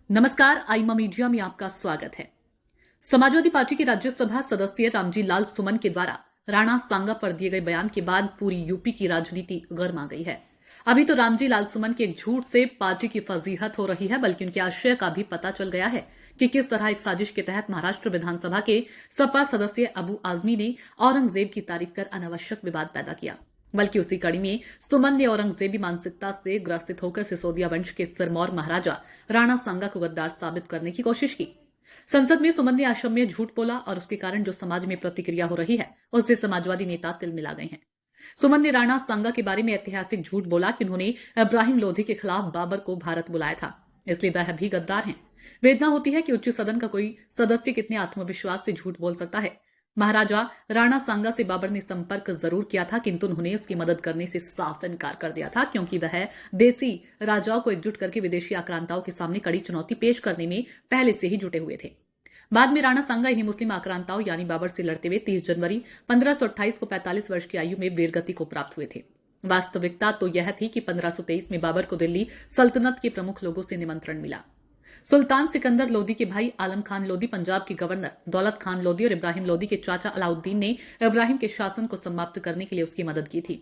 नमस्कार, आईमा मीडिया में आपका स्वागत है। समाजवादी पार्टी के राज्यसभा सदस्य रामजी लाल सुमन के द्वारा राणा सांगा पर दिए गए बयान के बाद पूरी यूपी की राजनीति गर्मा गई है। अभी तो रामजी लाल सुमन के एक झूठ से पार्टी की फजीहत हो रही है, बल्कि उनके आशय का भी पता चल गया है कि किस तरह एक साजिश के तहत महाराष्ट्र विधानसभा के सपा सदस्य अबू आजमी ने औरंगजेब की तारीफ कर अनावश्यक विवाद पैदा किया। बल्कि उसी कड़ी में सुमन ने औरंगजेबी मानसिकता से ग्रसित होकर सिसोदिया वंश के सिरमौर महाराजा राणा सांगा को गद्दार साबित करने की कोशिश की। संसद में सुमन ने असम में झूठ बोला और उसके कारण जो समाज में प्रतिक्रिया हो रही है उससे समाजवादी नेता तिल मिला गए हैं। सुमन ने राणा सांगा के बारे में ऐतिहासिक झूठ बोला कि उन्होंने इब्राहिम लोधी के खिलाफ बाबर को भारत बुलाया था, इसलिए वह भी गद्दार हैं। वेदना होती है कि उच्च सदन का कोई सदस्य कितने आत्मविश्वास से झूठ बोल सकता है। महाराजा राणा सांगा से बाबर ने संपर्क जरूर किया था, किंतु उन्होंने उसकी मदद करने से साफ इनकार कर दिया था, क्योंकि वह देसी राजाओं को एकजुट करके विदेशी आक्रांताओं के सामने कड़ी चुनौती पेश करने में पहले से ही जुटे हुए थे। बाद में राणा सांगा इन्हीं मुस्लिम आक्रांताओं यानी बाबर से लड़ते हुए 30 जनवरी 1528 को 45 वर्ष की आयु में वीरगति को प्राप्त हुए थे। वास्तविकता तो यह थी कि 1523 में बाबर को दिल्ली सल्तनत के प्रमुख लोगों से निमंत्रण मिला। सुल्तान सिकंदर लोदी के भाई आलम खान लोदी, पंजाब के गवर्नर दौलत खान लोदी और इब्राहिम लोदी के चाचा अलाउद्दीन ने इब्राहिम के शासन को समाप्त करने के लिए उसकी मदद की थी।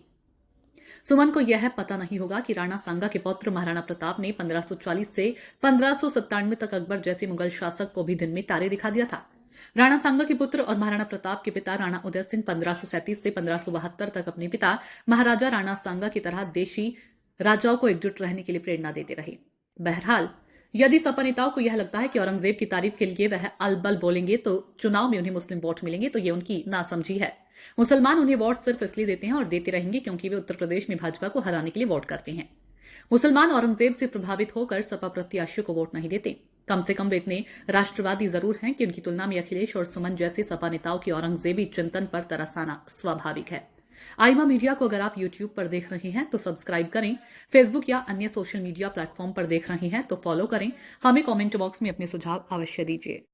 सुमन को यह पता नहीं होगा कि राणा सांगा के पौत्र महाराणा प्रताप ने 1540 से 1597 तक अकबर जैसे मुगल शासक को भी दिन में तारे दिखा दिया था। राणा सांगा के पुत्र और महाराणा प्रताप के पिता राणा उदय सिंह 1537 से 1572 तक अपने पिता महाराजा राणा सांगा की तरह देशी राजाओं को एकजुट रहने के लिए प्रेरणा देते रहे। बहरहाल, यदि सपा नेताओं को यह लगता है कि औरंगजेब की तारीफ के लिए वह अलबल बोलेंगे तो चुनाव में उन्हें मुस्लिम वोट मिलेंगे, तो ये उनकी नासमझी है। मुसलमान उन्हें वोट सिर्फ इसलिए देते हैं और देते रहेंगे क्योंकि वे उत्तर प्रदेश में भाजपा को हराने के लिए वोट करते हैं। मुसलमान औरंगजेब से प्रभावित होकर सपा प्रत्याशियों को वोट नहीं देते। कम से कम वे इतने राष्ट्रवादी जरूर हैं कि उनकी तुलना में अखिलेश और सुमन जैसे सपा नेताओं की औरंगजेबी चिंतन पर तरस आना स्वाभाविक है। आईमा मीडिया को अगर आप यूट्यूब पर देख रहे हैं तो सब्सक्राइब करें, फेसबुक या अन्य सोशल मीडिया प्लेटफॉर्म पर देख रहे हैं तो फॉलो करें। हमें कमेंट बॉक्स में अपने सुझाव अवश्य दीजिए।